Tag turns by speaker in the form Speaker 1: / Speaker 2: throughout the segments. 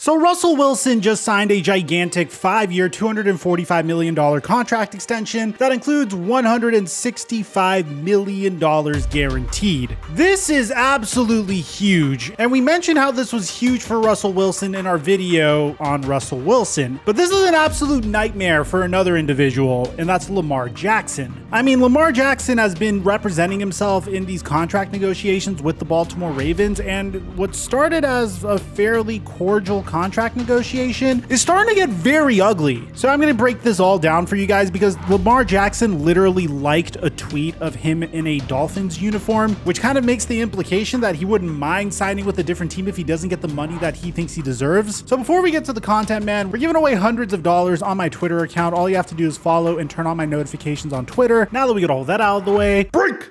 Speaker 1: So Russell Wilson just signed a gigantic 5-year, $245 million contract extension that includes $165 million guaranteed. This is absolutely huge, and we mentioned how this was huge for Russell Wilson in our video on Russell Wilson, but this is an absolute nightmare for another individual, and that's Lamar Jackson. I mean, Lamar Jackson has been representing himself in these contract negotiations with the Baltimore Ravens, and what started as a fairly cordial contract negotiation is starting to get very ugly. So I'm going to break this all down for you guys because Lamar Jackson literally liked a tweet of him in a Dolphins uniform, which kind of makes the implication that he wouldn't mind signing with a different team if he doesn't get the money that he thinks he deserves. So before we get to the content, man, we're giving away hundreds of dollars on my Twitter account. All you have to do is follow and turn on my notifications on Twitter. Now that we get all that out of the way, break!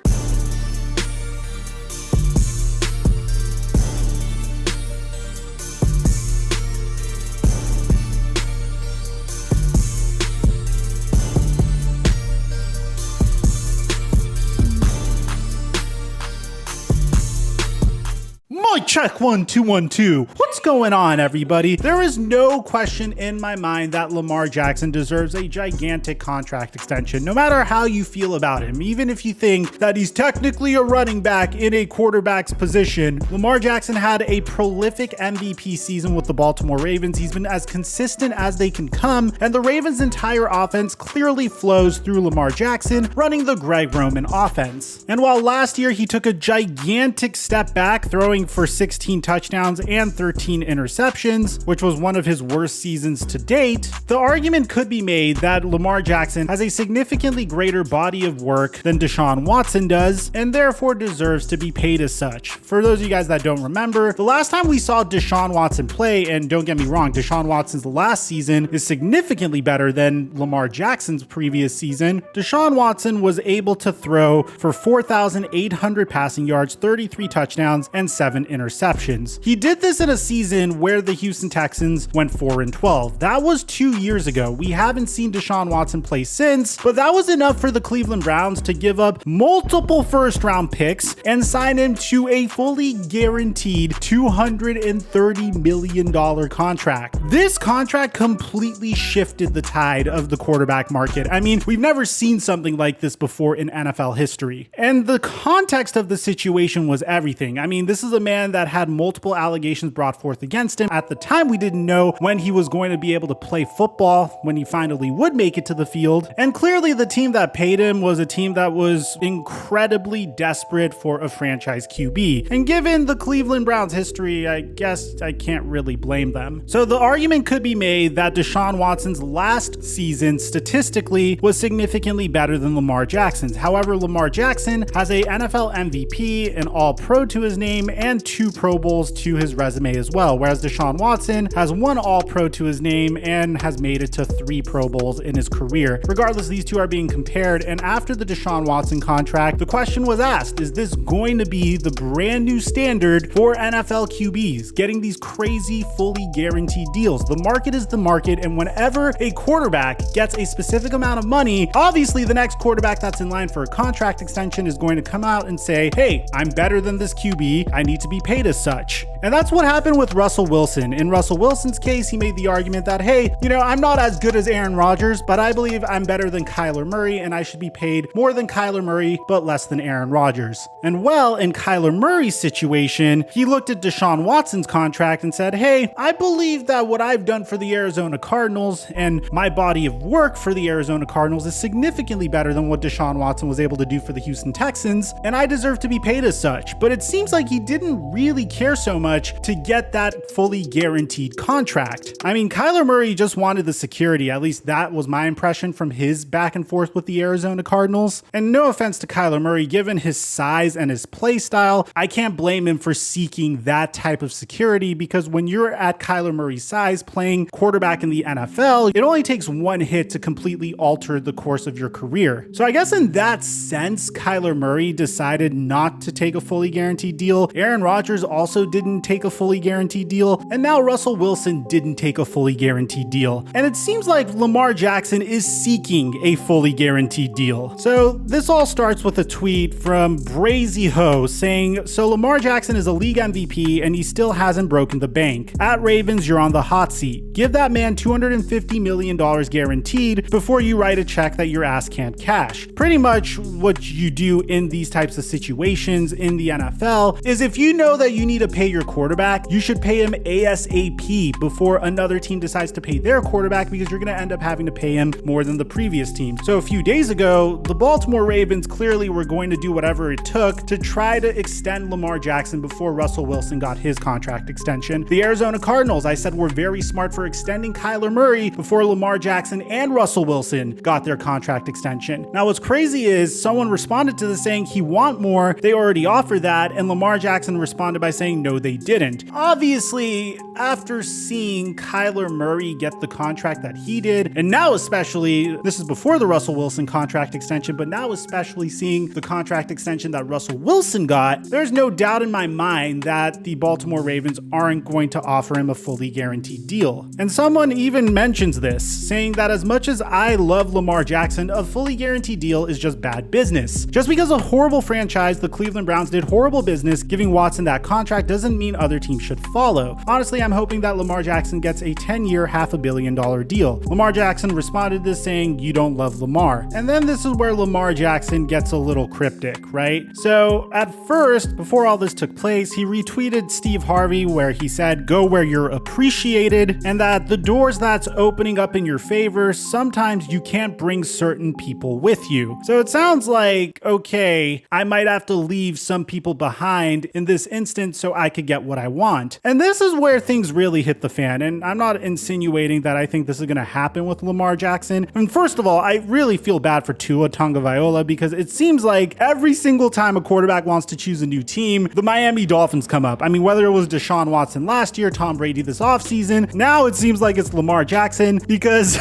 Speaker 1: Mic check 1 2 1 2. What's going on, everybody? There is no question in my mind that Lamar Jackson deserves a gigantic contract extension, no matter how you feel about him. Even if you think that he's technically a running back in a quarterback's position, Lamar Jackson had a prolific MVP season with the Baltimore Ravens. He's been as consistent as they can come, and the Ravens' entire offense clearly flows through Lamar Jackson running the Greg Roman offense. And while last year he took a gigantic step back, throwing for 16 touchdowns and 13 interceptions, which was one of his worst seasons to date, the argument could be made that Lamar Jackson has a significantly greater body of work than DeShaun Watson does, and therefore deserves to be paid as such. For those of you guys that don't remember, the last time we saw DeShaun Watson play, and don't get me wrong, DeShaun Watson's last season is significantly better than Lamar Jackson's previous season, DeShaun Watson was able to throw for 4,800 passing yards, 33 touchdowns, and 7 interceptions. He did this in a season where the Houston Texans went 4-12. That was 2 years ago. We haven't seen DeShaun Watson play since, but that was enough for the Cleveland Browns to give up multiple first-round picks and sign him to a fully guaranteed $230 million contract. This contract completely shifted the tide of the quarterback market. I mean, we've never seen something like this before in NFL history. And the context of the situation was everything. I mean, this is a man that had multiple allegations brought forth against him. At the time, we didn't know when he was going to be able to play football, when he finally would make it to the field. And clearly the team that paid him was a team that was incredibly desperate for a franchise QB. And given the Cleveland Browns history, I guess I can't really blame them. So the argument could be made that DeShaun Watson's last season statistically was significantly better than Lamar Jackson's. However, Lamar Jackson has a NFL MVP, an All-Pro to his name, and 2 Pro Bowls to his resume as well, whereas DeShaun Watson has 1 All-Pro to his name and has made it to 3 Pro Bowls in his career. Regardless, these two are being compared, and after the DeShaun Watson contract, the question was asked, is this going to be the brand new standard for NFL QBs, getting these crazy fully guaranteed deals? The market is the market, and whenever a quarterback gets a specific amount of money, obviously the next quarterback that's in line for a contract extension is going to come out and say, hey, I'm better than this QB, I need to be paid as such. And that's what happened with Russell Wilson. In Russell Wilson's case, he made the argument that, hey, I'm not as good as Aaron Rodgers, but I believe I'm better than Kyler Murray, and I should be paid more than Kyler Murray, but less than Aaron Rodgers. And well, in Kyler Murray's situation, he looked at DeShaun Watson's contract and said, hey, I believe that what I've done for the Arizona Cardinals and my body of work for the Arizona Cardinals is significantly better than what DeShaun Watson was able to do for the Houston Texans, and I deserve to be paid as such. But it seems like he didn't really care so much to get that fully guaranteed contract. I mean, Kyler Murray just wanted the security. At least that was my impression from his back and forth with the Arizona Cardinals. And no offense to Kyler Murray, given his size and his play style, I can't blame him for seeking that type of security, because when you're at Kyler Murray's size playing quarterback in the NFL, it only takes one hit to completely alter the course of your career. So I guess in that sense, Kyler Murray decided not to take a fully guaranteed deal. Aaron Rodgers also didn't didn't take a fully guaranteed deal, and now Russell Wilson didn't take a fully guaranteed deal. And it seems like Lamar Jackson is seeking a fully guaranteed deal. So this all starts with a tweet from Brazy Ho saying, so Lamar Jackson is a league MVP and he still hasn't broken the bank. At Ravens, you're on the hot seat. Give that man $250 million guaranteed before you write a check that your ass can't cash. Pretty much what you do in these types of situations in the NFL is if you know that you need to pay your quarterback, you should pay him ASAP before another team decides to pay their quarterback, because you're going to end up having to pay him more than the previous team. So a few days ago, the Baltimore Ravens clearly were going to do whatever it took to try to extend Lamar Jackson before Russell Wilson got his contract extension. The Arizona Cardinals, I said, were very smart for extending Kyler Murray before Lamar Jackson and Russell Wilson got their contract extension. Now, what's crazy is someone responded to this saying he want more, they already offered that, and Lamar Jackson responded by saying no, they didn't. Obviously, after seeing Kyler Murray get the contract that he did, and now especially, this is before the Russell Wilson contract extension, but now especially seeing the contract extension that Russell Wilson got, there's no doubt in my mind that the Baltimore Ravens aren't going to offer him a fully guaranteed deal. And someone even mentions this, saying that as much as I love Lamar Jackson, a fully guaranteed deal is just bad business. Just because a horrible franchise, the Cleveland Browns, did horrible business giving Watson that contract doesn't mean other teams should follow. Honestly, I'm hoping that Lamar Jackson gets a 10-year, $500 million deal. Lamar Jackson responded to this saying, you don't love Lamar. And then this is where Lamar Jackson gets a little cryptic, right? So at first, before all this took place, he retweeted Steve Harvey where he said, go where you're appreciated, and that the doors that's opening up in your favor, sometimes you can't bring certain people with you. So it sounds like, okay, I might have to leave some people behind in this instance so I could get what I want. And this is where things really hit the fan. And I'm not insinuating that I think this is going to happen with Lamar Jackson. And first of all, I really feel bad for Tua Tagovailoa, because it seems like every single time a quarterback wants to choose a new team, the Miami Dolphins come up. I mean, whether it was DeShaun Watson last year, Tom Brady this offseason, now it seems like it's Lamar Jackson, because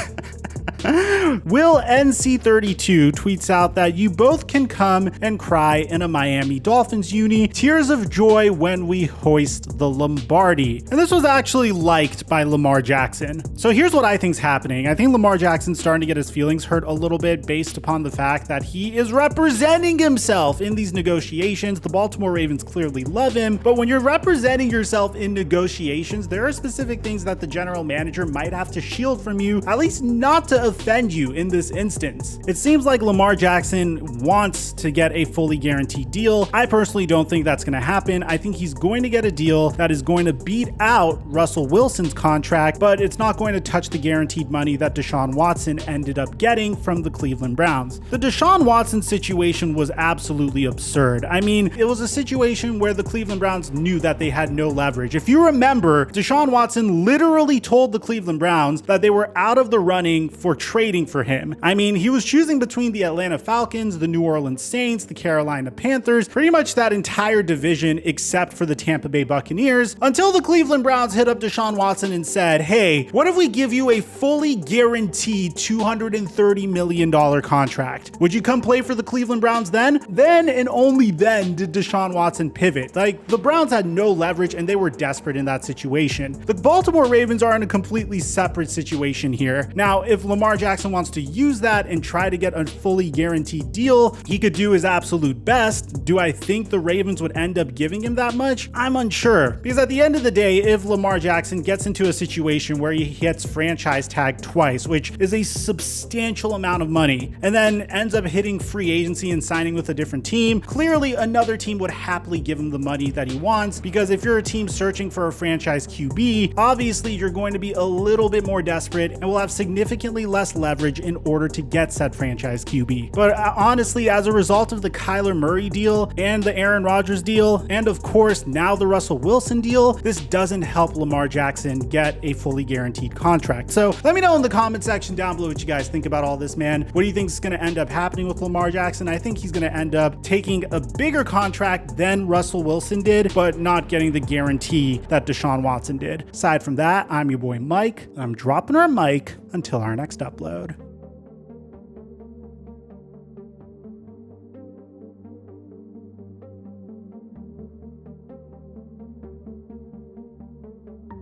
Speaker 1: Will NC32 tweets out that you both can come and cry in a Miami Dolphins uni. Tears of joy when we hoist the Lombardi. And this was actually liked by Lamar Jackson. So here's what I think's happening. I think Lamar Jackson's starting to get his feelings hurt a little bit based upon the fact that he is representing himself in these negotiations. The Baltimore Ravens clearly love him, but when you're representing yourself in negotiations, there are specific things that the general manager might have to shield from you, at least not to offend you in this instance. It seems like Lamar Jackson wants to get a fully guaranteed deal. I personally don't think that's going to happen. I think he's going to get a deal that is going to beat out Russell Wilson's contract, but it's not going to touch the guaranteed money that DeShaun Watson ended up getting from the Cleveland Browns. The DeShaun Watson situation was absolutely absurd. I mean, it was a situation where the Cleveland Browns knew that they had no leverage. If you remember, DeShaun Watson literally told the Cleveland Browns that they were out of the running for trading for him. I mean, he was choosing between the Atlanta Falcons, the New Orleans Saints, the Carolina Panthers, pretty much that entire division except for the Tampa Bay Buccaneers, until the Cleveland Browns hit up DeShaun Watson and said, hey, what if we give you a fully guaranteed $230 million contract? Would you come play for the Cleveland Browns then? Then and only then did DeShaun Watson pivot. Like, the Browns had no leverage and they were desperate in that situation. The Baltimore Ravens are in a completely separate situation here. Now, if Lamar Jackson wants to use that and try to get a fully guaranteed deal, he could do his absolute best. Do I think the Ravens would end up giving him that much? I'm unsure, because at the end of the day, if Lamar Jackson gets into a situation where he gets franchise tagged twice, which is a substantial amount of money, and then ends up hitting free agency and signing with a different team, clearly another team would happily give him the money that he wants, because if you're a team searching for a franchise QB, obviously you're going to be a little bit more desperate and will have significantly less leverage in order to get said franchise QB. But honestly, as a result of the Kyler Murray deal and the Aaron Rodgers deal, and of course now the Russell Wilson deal, this doesn't help Lamar Jackson get a fully guaranteed contract. So let me know in the comment section down below what you guys think about all this, man. What do you think is going to end up happening with Lamar Jackson? I think he's going to end up taking a bigger contract than Russell Wilson did, but not getting the guarantee that DeShaun Watson did. Aside from that, I'm your boy Mike. I'm dropping our mic until our next upload.